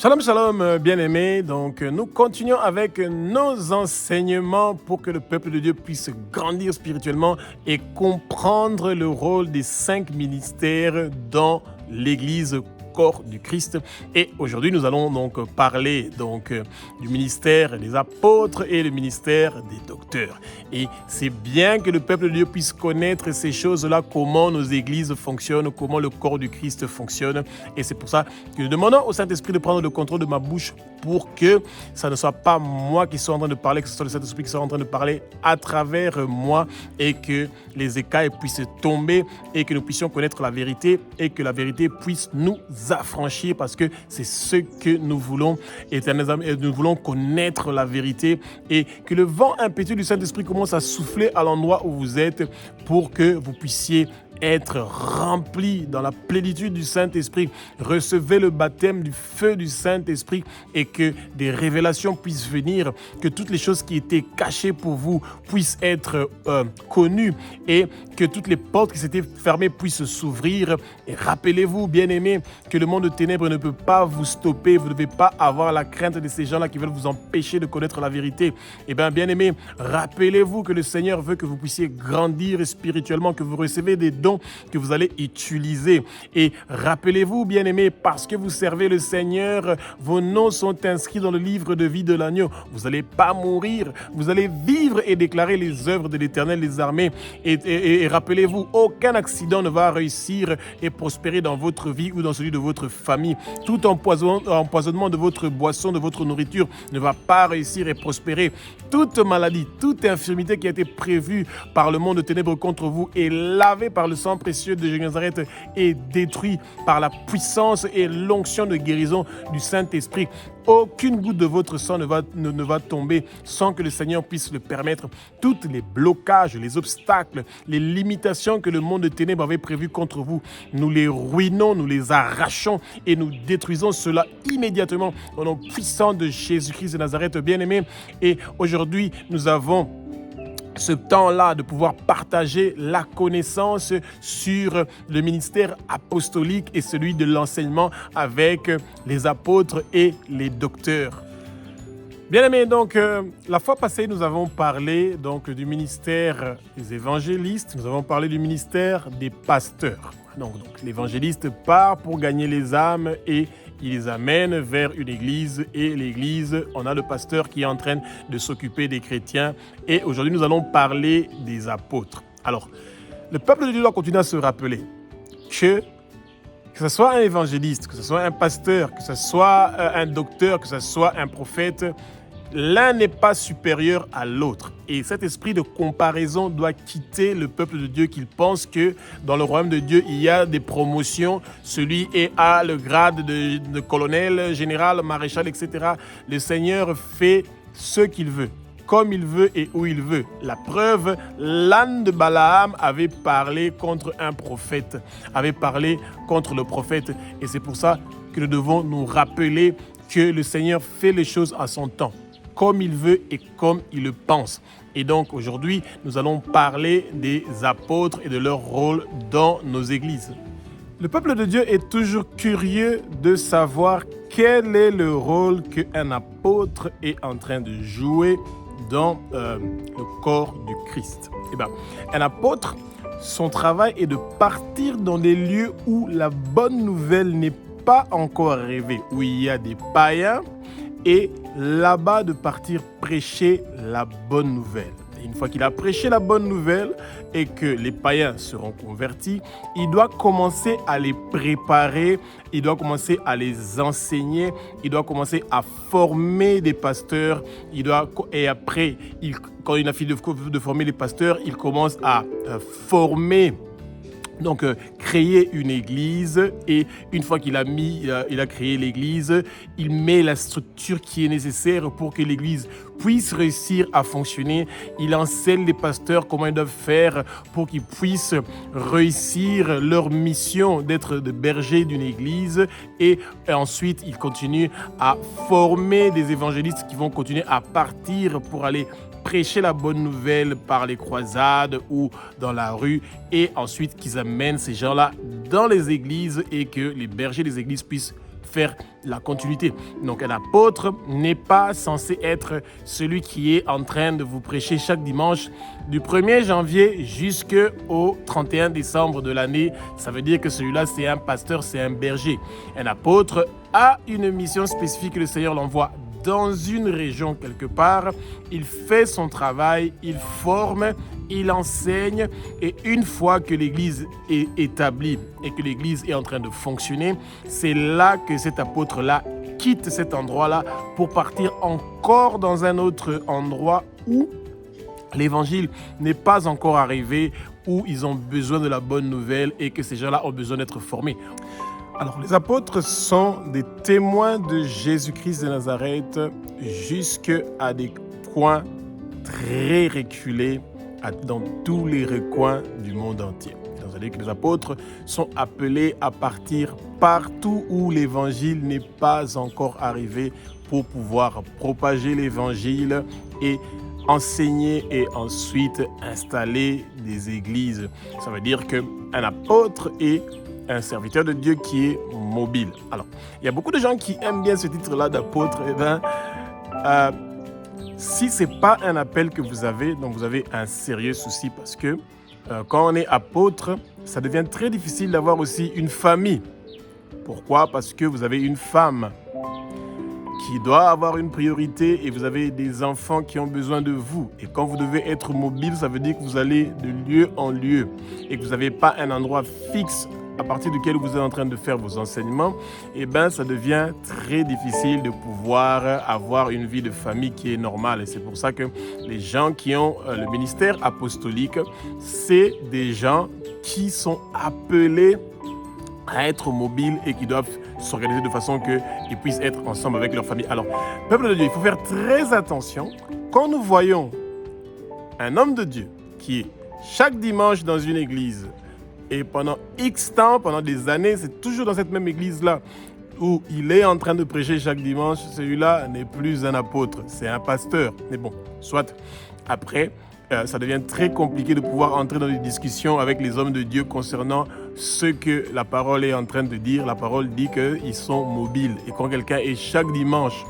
Shalom, shalom, bien-aimés. Donc, nous continuons avec nos enseignements pour que le peuple de Dieu puisse grandir spirituellement et comprendre le rôle des 5 ministères dans l'Église corps du Christ. Et aujourd'hui, nous allons donc parler du ministère des apôtres et le ministère des docteurs. Et c'est bien que le peuple de Dieu puisse connaître ces choses-là, comment nos églises fonctionnent, comment le corps du Christ fonctionne. Et c'est pour ça que nous demandons au Saint-Esprit de prendre le contrôle de ma bouche pour que ça ne soit pas moi qui soit en train de parler, que ce soit le Saint-Esprit qui soit en train de parler à travers moi et que les écailles puissent tomber et que nous puissions connaître la vérité et que la vérité puisse nous affranchir parce que c'est ce que nous voulons, éternels amis, nous voulons connaître la vérité et que le vent impétueux du Saint-Esprit commence à souffler à l'endroit où vous êtes pour que vous puissiez être rempli dans la plénitude du Saint-Esprit. Recevez le baptême du feu du Saint-Esprit et que des révélations puissent venir, que toutes les choses qui étaient cachées pour vous puissent être connues et que toutes les portes qui s'étaient fermées puissent s'ouvrir. Et rappelez-vous, bien-aimés, que le monde de ténèbres ne peut pas vous stopper. Vous ne devez pas avoir la crainte de ces gens-là qui veulent vous empêcher de connaître la vérité. Eh bien, bien-aimés, rappelez-vous que le Seigneur veut que vous puissiez grandir spirituellement, que vous recevez des dons que vous allez utiliser. Et rappelez-vous, bien-aimés, parce que vous servez le Seigneur, vos noms sont inscrits dans le livre de vie de l'agneau. Vous n'allez pas mourir, vous allez vivre et déclarer les œuvres de l'Éternel des armées. Et rappelez-vous, aucun accident ne va réussir et prospérer dans votre vie ou dans celui de votre famille. Tout empoisonnement de votre boisson, de votre nourriture ne va pas réussir et prospérer. Toute maladie, toute infirmité qui a été prévue par le monde de ténèbres contre vous est lavée par le sang précieux de Jésus de Nazareth est détruit par la puissance et l'onction de guérison du Saint-Esprit. Aucune goutte de votre sang ne va tomber sans que le Seigneur puisse le permettre. Tous les blocages, les obstacles, les limitations que le monde de ténèbres avait prévues contre vous, nous les ruinons, nous les arrachons et nous détruisons cela immédiatement au nom puissant de Jésus-Christ de Nazareth, bien-aimé. Et aujourd'hui, nous avons ce temps-là de pouvoir partager la connaissance sur le ministère apostolique et celui de l'enseignement avec les apôtres et les docteurs. Bien aimé, donc la fois passée, nous avons parlé du ministère des évangélistes, nous avons parlé du ministère des pasteurs. Donc l'évangéliste part pour gagner les âmes et il les amène vers une église et l'église, on a le pasteur qui est en train de s'occuper des chrétiens et aujourd'hui nous allons parler des apôtres. Alors, le peuple de Dieu doit continuer à se rappeler que ce soit un évangéliste, que ce soit un pasteur, que ce soit un docteur, que ce soit un prophète, l'un n'est pas supérieur à l'autre. Et cet esprit de comparaison doit quitter le peuple de Dieu qu'il pense que dans le royaume de Dieu, il y a des promotions. Celui a le grade de colonel, général, maréchal, etc. Le Seigneur fait ce qu'il veut, comme il veut et où il veut. La preuve, l'âne de Balaam avait parlé contre un prophète, avait parlé contre le prophète. Et c'est pour ça que nous devons nous rappeler que le Seigneur fait les choses à son temps, comme il veut et comme il le pense. Et donc aujourd'hui, nous allons parler des apôtres et de leur rôle dans nos églises. Le peuple de Dieu est toujours curieux de savoir quel est le rôle qu'un apôtre est en train de jouer dans le corps du Christ. Eh bien, un apôtre, son travail est de partir dans des lieux où la bonne nouvelle n'est pas encore arrivée, où il y a des païens, et là-bas de partir prêcher la bonne nouvelle. Et une fois qu'il a prêché la bonne nouvelle et que les païens seront convertis, il doit commencer à les préparer, il doit commencer à les enseigner, il doit commencer à former des pasteurs, et après, quand il a fini de former les pasteurs, il commence à former. Donc, créer une église et une fois qu'il a créé l'église, il met la structure qui est nécessaire pour que l'église puisse réussir à fonctionner. Il enseigne les pasteurs comment ils doivent faire pour qu'ils puissent réussir leur mission d'être de berger d'une église et ensuite, il continue à former des évangélistes qui vont continuer à partir pour aller prêcher la bonne nouvelle par les croisades ou dans la rue et ensuite qu'ils amènent ces gens-là dans les églises et que les bergers des églises puissent faire la continuité. Donc un apôtre n'est pas censé être celui qui est en train de vous prêcher chaque dimanche du 1er janvier jusqu'au 31 décembre de l'année. Ça veut dire que celui-là, c'est un pasteur, c'est un berger. Un apôtre a une mission spécifique que le Seigneur l'envoie dans une région quelque part. Il fait son travail, il forme, il enseigne, et une fois que l'Église est établie et que l'Église est en train de fonctionner, c'est là que cet apôtre-là quitte cet endroit-là pour partir encore dans un autre endroit où l'Évangile n'est pas encore arrivé, où ils ont besoin de la bonne nouvelle et que ces gens-là ont besoin d'être formés. Alors, les apôtres sont des témoins de Jésus-Christ de Nazareth jusqu'à des coins très reculés dans tous les recoins du monde entier. C'est-à-dire que les apôtres sont appelés à partir partout où l'évangile n'est pas encore arrivé pour pouvoir propager l'évangile et enseigner et ensuite installer des églises. Ça veut dire qu'un apôtre est un serviteur de Dieu qui est mobile. Alors, il y a beaucoup de gens qui aiment bien ce titre-là d'apôtre. Si ce n'est pas un appel que vous avez, donc vous avez un sérieux souci parce que quand on est apôtre, ça devient très difficile d'avoir aussi une famille. Pourquoi? Parce que vous avez une femme qui doit avoir une priorité et vous avez des enfants qui ont besoin de vous. Et quand vous devez être mobile, ça veut dire que vous allez de lieu en lieu et que vous n'avez pas un endroit fixe à partir duquel vous êtes en train de faire vos enseignements. Et bien, ça devient très difficile de pouvoir avoir une vie de famille qui est normale. Et c'est pour ça que les gens qui ont le ministère apostolique, c'est des gens qui sont appelés à être mobiles et qui doivent s'organiser de façon qu'ils puissent être ensemble avec leur famille. Alors, peuple de Dieu, il faut faire très attention. Quand nous voyons un homme de Dieu qui est chaque dimanche dans une église et pendant X temps, pendant des années, c'est toujours dans cette même église-là où il est en train de prêcher chaque dimanche, celui-là n'est plus un apôtre, c'est un pasteur. Mais bon, soit après, ça devient très compliqué de pouvoir entrer dans des discussions avec les hommes de Dieu concernant ce que la parole est en train de dire. La parole dit qu'ils sont mobiles. Et quand quelqu'un est chaque dimanche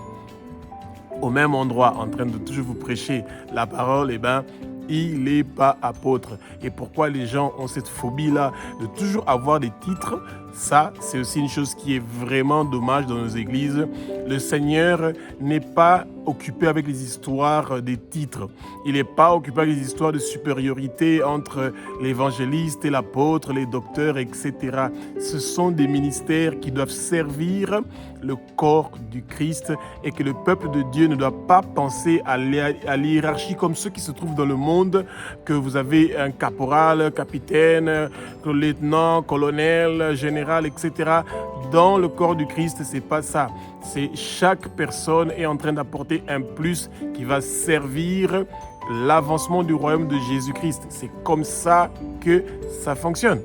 au même endroit en train de toujours vous prêcher la parole, eh bien, il n'est pas apôtre. Et pourquoi les gens ont cette phobie-là de toujours avoir des titres? Ça, c'est aussi une chose qui est vraiment dommage dans nos églises. Le Seigneur n'est pas occupé avec les histoires des titres. Il n'est pas occupé avec les histoires de supériorité entre l'évangéliste et l'apôtre, les docteurs, etc. Ce sont des ministères qui doivent servir le corps du Christ et que le peuple de Dieu ne doit pas penser à l'hiérarchie comme ceux qui se trouvent dans le monde, que vous avez un caporal, capitaine, lieutenant, colonel, général, etc. Dans le corps du Christ, c'est pas ça. C'est chaque personne est en train d'apporter un plus qui va servir l'avancement du royaume de Jésus-Christ. C'est comme ça que ça fonctionne.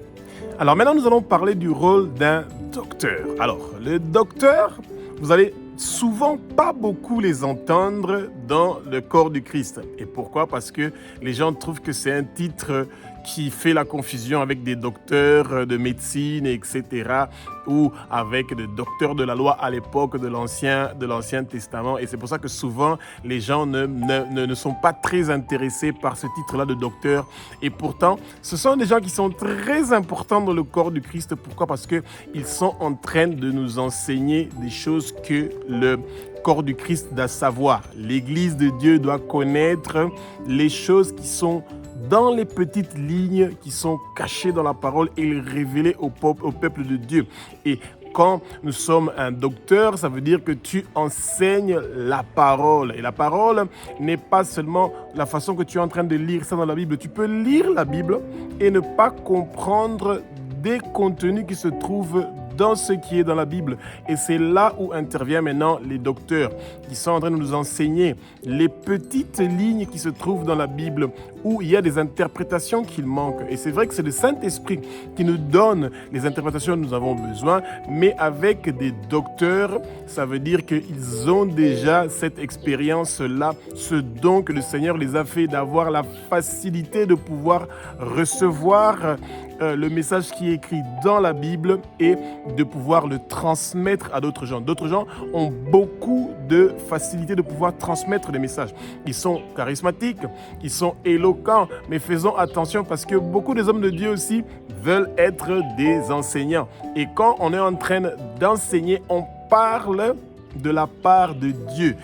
Alors maintenant, nous allons parler du rôle d'un docteur. Alors, le docteur, vous allez souvent pas beaucoup les entendre dans le corps du Christ. Et pourquoi? Parce que les gens trouvent que c'est un titre qui fait la confusion avec des docteurs de médecine, etc., ou avec des docteurs de la loi à l'époque de l'Ancien Testament. Et c'est pour ça que souvent, les gens ne sont pas très intéressés par ce titre-là de docteur. Et pourtant, ce sont des gens qui sont très importants dans le corps du Christ. Pourquoi? Parce qu'ils sont en train de nous enseigner des choses que le corps du Christ doit savoir. L'Église de Dieu doit connaître les choses qui sont dans les petites lignes qui sont cachées dans la parole et les révéler au peuple de Dieu. Et quand nous sommes un docteur, ça veut dire que tu enseignes la parole. Et la parole n'est pas seulement la façon que tu es en train de lire ça dans la Bible. Tu peux lire la Bible et ne pas comprendre des contenus qui se trouvent dans ce qui est dans la Bible. Et c'est là où interviennent maintenant les docteurs qui sont en train de nous enseigner les petites lignes qui se trouvent dans la Bible où il y a des interprétations qu'il manque. Et c'est vrai que c'est le Saint-Esprit qui nous donne les interprétations dont nous avons besoin, mais avec des docteurs, ça veut dire qu'ils ont déjà cette expérience-là, ce don que le Seigneur les a fait d'avoir la facilité de pouvoir recevoir le message qui est écrit dans la Bible et de pouvoir le transmettre à d'autres gens. D'autres gens ont beaucoup de facilité de pouvoir transmettre des messages. Ils sont charismatiques, ils sont éloquents, mais faisons attention parce que beaucoup des hommes de Dieu aussi veulent être des enseignants. Et quand on est en train d'enseigner, on parle de la part de Dieu.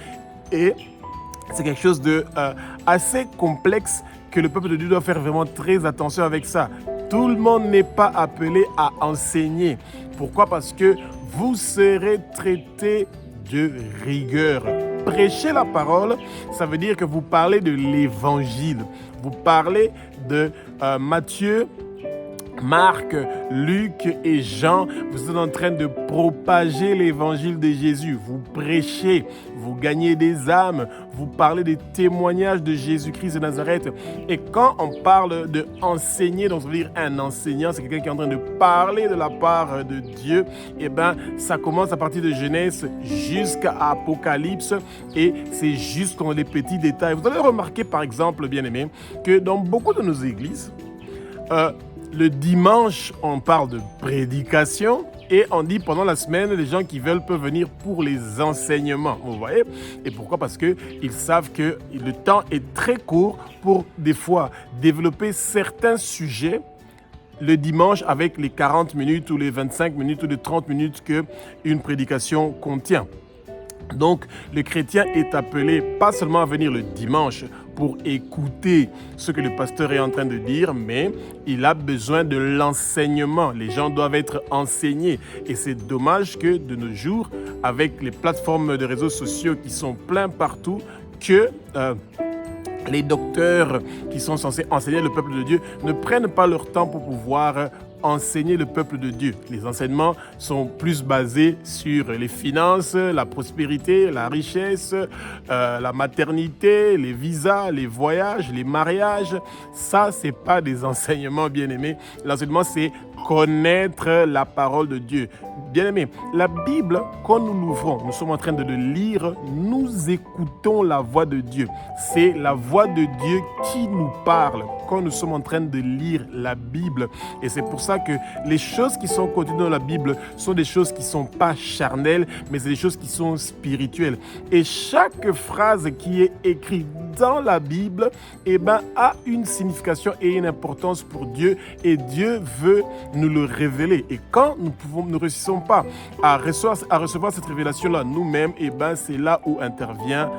Et c'est quelque chose de assez complexe que le peuple de Dieu doit faire vraiment très attention avec ça. Tout le monde n'est pas appelé à enseigner. Pourquoi? Parce que vous serez traité de rigueur. Prêcher la parole, ça veut dire que vous parlez de l'évangile. Vous parlez de Matthieu, Marc, Luc et Jean, vous êtes en train de propager l'évangile de Jésus. Vous prêchez, vous gagnez des âmes, vous parlez des témoignages de Jésus-Christ de Nazareth. Et quand on parle de enseigner, donc ça veut dire un enseignant, c'est quelqu'un qui est en train de parler de la part de Dieu. Et bien, ça commence à partir de Genèse jusqu'à Apocalypse et c'est juste dans les petits détails. Vous allez remarquer par exemple, bien aimé, que dans beaucoup de nos églises, le dimanche, on parle de prédication et on dit pendant la semaine, les gens qui veulent peuvent venir pour les enseignements. Vous voyez? Et pourquoi? Parce qu'ils savent que le temps est très court pour des fois développer certains sujets le dimanche avec les 40 minutes ou les 25 minutes ou les 30 minutes qu'une prédication contient. Donc, le chrétien est appelé pas seulement à venir le dimanche pour écouter ce que le pasteur est en train de dire, mais il a besoin de l'enseignement. Les gens doivent être enseignés. Et c'est dommage que de nos jours, avec les plateformes de réseaux sociaux qui sont pleins partout, que les docteurs qui sont censés enseigner le peuple de Dieu ne prennent pas leur temps pour pouvoir enseigner le peuple de Dieu. Les enseignements sont plus basés sur les finances, la prospérité, la richesse, la maternité, les visas, les voyages, les mariages. Ça, c'est pas des enseignements, bien-aimés. L'enseignement, c'est connaître la parole de Dieu. Bien-aimés, la Bible, quand nous l'ouvrons, nous sommes en train de le lire, nous écoutons la voix de Dieu. C'est la voix de Dieu qui nous parle quand nous sommes en train de lire la Bible. Et c'est pour ça que les choses qui sont contenues dans la Bible sont des choses qui ne sont pas charnelles, mais c'est des choses qui sont spirituelles. Et chaque phrase qui est écrite dans la Bible a une signification et une importance pour Dieu. Et Dieu veut nous le révéler. Et quand nous ne réussissons pas à recevoir cette révélation-là nous-mêmes, c'est là où intervient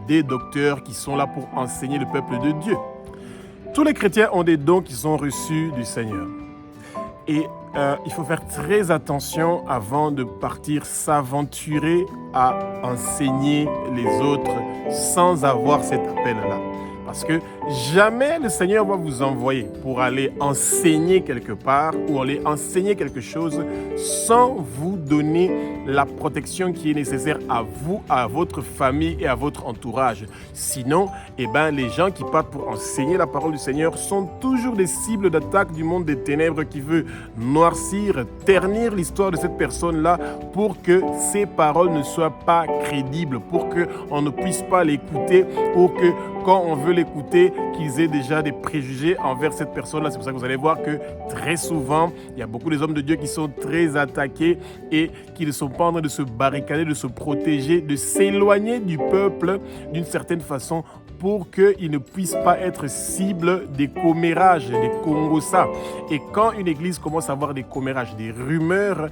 des docteurs qui sont là pour enseigner le peuple de Dieu. Tous les chrétiens ont des dons qui sont reçus du Seigneur. Et il faut faire très attention avant de partir s'aventurer à enseigner les autres sans avoir cet appel-là. Parce que jamais le Seigneur va vous envoyer pour aller enseigner quelque part ou aller enseigner quelque chose sans vous donner la protection qui est nécessaire à vous, à votre famille et à votre entourage. Sinon, les gens qui partent pour enseigner la parole du Seigneur sont toujours des cibles d'attaque du monde des ténèbres qui veut noircir, ternir l'histoire de cette personne-là pour que ses paroles ne soient pas crédibles, pour qu'on ne puisse pas l'écouter ou que quand on veut l'écouter, qu'ils aient déjà des préjugés envers cette personne-là. C'est pour ça que vous allez voir que très souvent, il y a beaucoup d'hommes de Dieu qui sont très attaqués et qui ne sont pas en train de se barricader, de se protéger, de s'éloigner du peuple d'une certaine façon pour qu'ils ne puissent pas être cible des commérages, des congossas. Et quand une église commence à avoir des commérages, des rumeurs,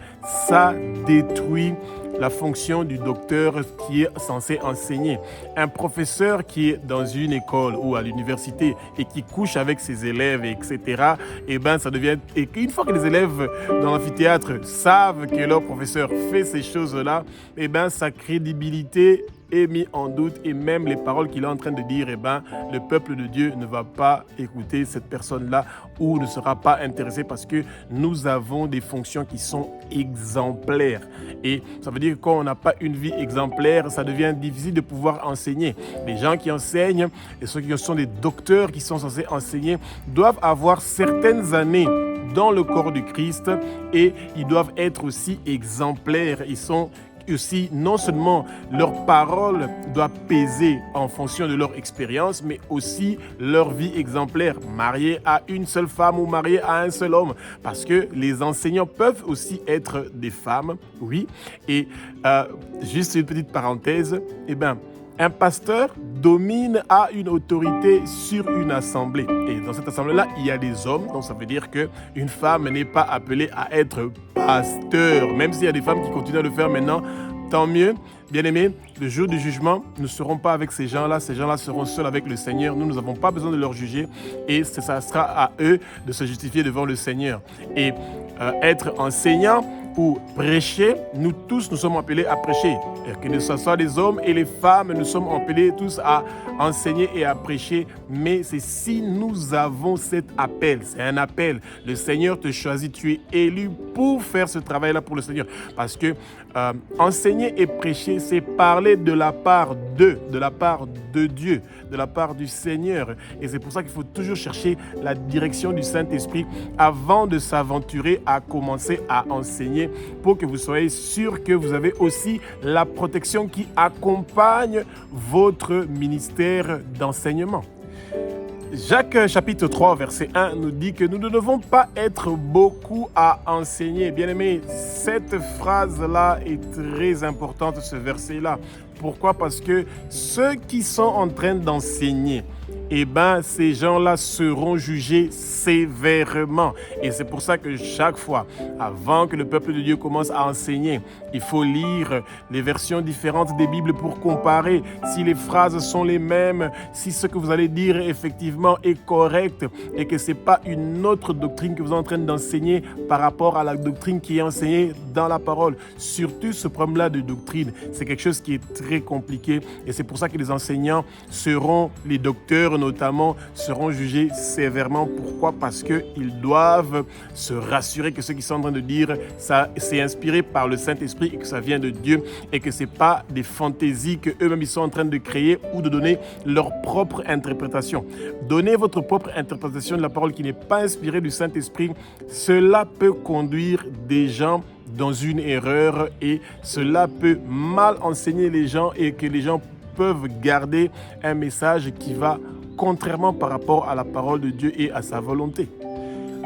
ça détruit la fonction du docteur qui est censé enseigner. Un professeur qui est dans une école ou à l'université et qui couche avec ses élèves, etc., ça devient... Et une fois que les élèves dans l'amphithéâtre savent que leur professeur fait ces choses-là, sa crédibilité est mise en doute et même les paroles qu'il est en train de dire, le peuple de Dieu ne va pas écouter cette personne-là ou ne sera pas intéressé parce que nous avons des fonctions qui sont exemplaires. Et ça veut dire que quand on n'a pas une vie exemplaire, ça devient difficile de pouvoir enseigner. Les gens qui enseignent et ceux qui sont des docteurs qui sont censés enseigner doivent avoir certaines années dans le corps du Christ et ils doivent être aussi exemplaires. Ils sont aussi, non seulement leur parole doit peser en fonction de leur expérience, mais aussi leur vie exemplaire, mariés à une seule femme ou mariés à un seul homme, parce que les enseignants peuvent aussi être des femmes, oui. Et juste une petite parenthèse, un pasteur domine, a une autorité sur une assemblée. Et dans cette assemblée-là, il y a des hommes. Donc ça veut dire qu'une femme n'est pas appelée à être pasteur. Même s'il y a des femmes qui continuent à le faire maintenant, tant mieux. Bien-aimés, le jour du jugement, nous ne serons pas avec ces gens-là. Ces gens-là seront seuls avec le Seigneur. Nous n'avons pas besoin de leur juger. Et ça sera à eux de se justifier devant le Seigneur. Et être enseignant ou prêcher, nous tous, nous sommes appelés à prêcher. Et que ce soit les hommes et les femmes, nous sommes appelés tous à enseigner et à prêcher. Mais c'est si nous avons cet appel, c'est un appel. Le Seigneur te choisit, tu es élu pour faire ce travail-là pour le Seigneur. Parce que enseigner et prêcher, c'est parler de la part de Dieu, de la part du Seigneur. Et c'est pour ça qu'il faut toujours chercher la direction du Saint-Esprit avant de s'aventurer à commencer à enseigner, pour que vous soyez sûr que vous avez aussi la protection qui accompagne votre ministère d'enseignement. Jacques chapitre 3 verset 1 nous dit que nous ne devons pas être beaucoup à enseigner. Bien-aimés, cette phrase-là est très importante, ce verset-là. Pourquoi? Parce que ceux qui sont en train d'enseigner, ces gens-là seront jugés sévèrement. Et c'est pour ça que chaque fois, avant que le peuple de Dieu commence à enseigner, il faut lire les versions différentes des Bibles pour comparer si les phrases sont les mêmes, si ce que vous allez dire effectivement est correct et que ce n'est pas une autre doctrine que vous êtes en train d'enseigner par rapport à la doctrine qui est enseignée dans la parole. Surtout ce problème-là de doctrine, c'est quelque chose qui est très compliqué et c'est pour ça que les enseignants seront, les docteurs notamment, seront jugés sévèrement. Pourquoi? Parce qu'ils doivent se rassurer que ce qu'ils sont en train de dire, ça c'est inspiré par le Saint-Esprit et que ça vient de Dieu et que ce n'est pas des fantaisies qu'eux-mêmes ils sont en train de créer ou de donner leur propre interprétation. Donnez votre propre interprétation de la parole qui n'est pas inspirée du Saint-Esprit. Cela peut conduire des gens dans une erreur et cela peut mal enseigner les gens et que les gens peuvent garder un message qui va contrairement par rapport à la parole de Dieu et à sa volonté.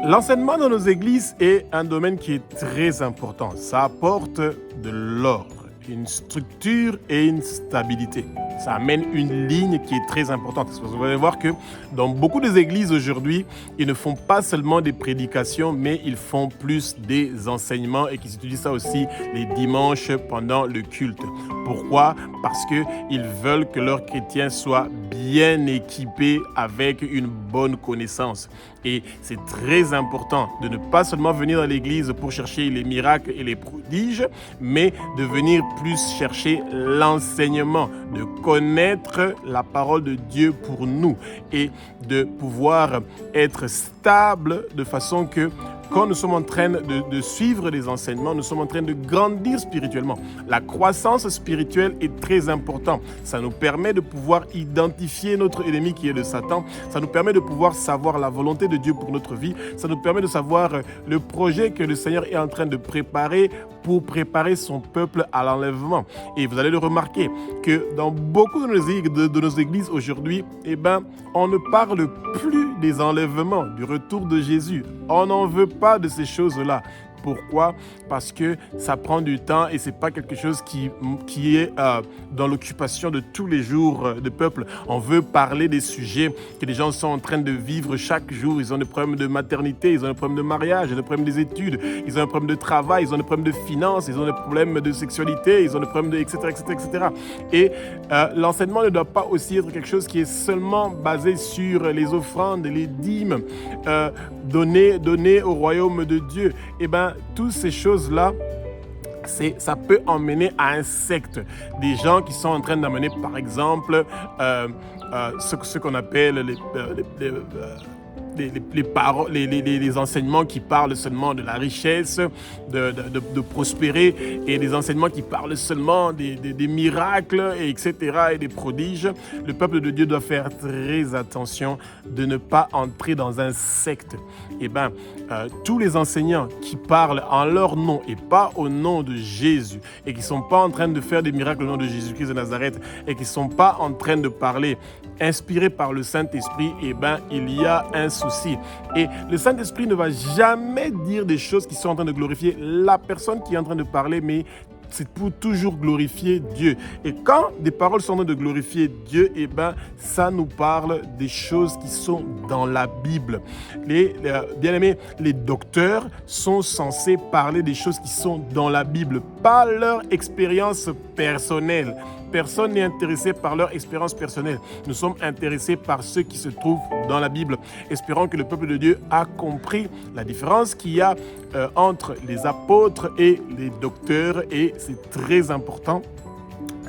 L'enseignement dans nos églises est un domaine qui est très important. Ça apporte de l'ordre, une structure et une stabilité. Ça amène une ligne qui est très importante. Parce que vous allez voir que dans beaucoup des églises aujourd'hui, ils ne font pas seulement des prédications, mais ils font plus des enseignements et qu'ils utilisent ça aussi les dimanches pendant le culte. Pourquoi? Parce qu'ils veulent que leurs chrétiens soient bien équipés avec une bonne connaissance. Et c'est très important de ne pas seulement venir dans l'église pour chercher les miracles et les prodiges, mais de venir plus chercher l'enseignement, de connaître la parole de Dieu pour nous et de pouvoir être stable de façon que quand nous sommes en train de suivre les enseignements, nous sommes en train de grandir spirituellement. La croissance spirituelle est très importante. Ça nous permet de pouvoir identifier notre ennemi qui est le Satan. Ça nous permet de pouvoir savoir la volonté de Dieu pour notre vie. Ça nous permet de savoir le projet que le Seigneur est en train de préparer pour préparer son peuple à l'enlèvement. Et vous allez le remarquer que dans beaucoup de nos églises aujourd'hui, on ne parle plus des enlèvements, du retour de Jésus. On n'en veut pas de ces choses-là. Pourquoi? Parce que ça prend du temps et ce n'est pas quelque chose qui est dans l'occupation de tous les jours du peuple. On veut parler des sujets que les gens sont en train de vivre chaque jour. Ils ont des problèmes de maternité, ils ont des problèmes de mariage, ils ont des problèmes des études, ils ont des problèmes de travail, ils ont des problèmes de finances, ils ont des problèmes de sexualité, ils ont des problèmes de etc. Et l'enseignement ne doit pas aussi être quelque chose qui est seulement basé sur les offrandes, les dîmes, données au royaume de Dieu. Toutes ces choses-là, ça peut emmener à un secte. Des gens qui sont en train d'amener, par exemple, ce qu'on appelle les enseignements qui parlent seulement de la richesse, de prospérer, et des enseignements qui parlent seulement des miracles, etc., et des prodiges. Le peuple de Dieu doit faire très attention de ne pas entrer dans un secte. Tous les enseignants qui parlent en leur nom et pas au nom de Jésus, et qui ne sont pas en train de faire des miracles au nom de Jésus-Christ de Nazareth, et qui ne sont pas en train de parler inspirés par le Saint-Esprit, il y a un souci. Et le Saint-Esprit ne va jamais dire des choses qui sont en train de glorifier la personne qui est en train de parler, mais c'est pour toujours glorifier Dieu. Et quand des paroles sont en train de glorifier Dieu, ça nous parle des choses qui sont dans la Bible. Bien-aimés, les docteurs sont censés parler des choses qui sont dans la Bible, pas leur expérience personnelle. Personne n'est intéressé par leur expérience personnelle. Nous sommes intéressés par ce qui se trouve dans la Bible. Espérons que le peuple de Dieu a compris la différence qu'il y a entre les apôtres et les docteurs, et c'est très important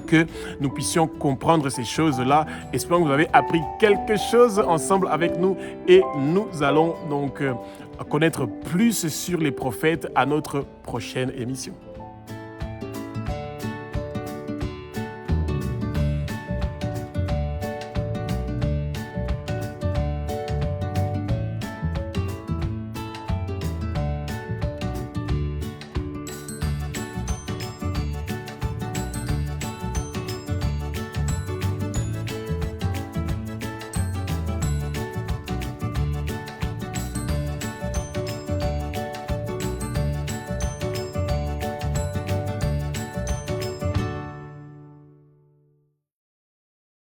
que nous puissions comprendre ces choses-là. Espérons que vous avez appris quelque chose ensemble avec nous, et nous allons donc connaître plus sur les prophètes à notre prochaine émission.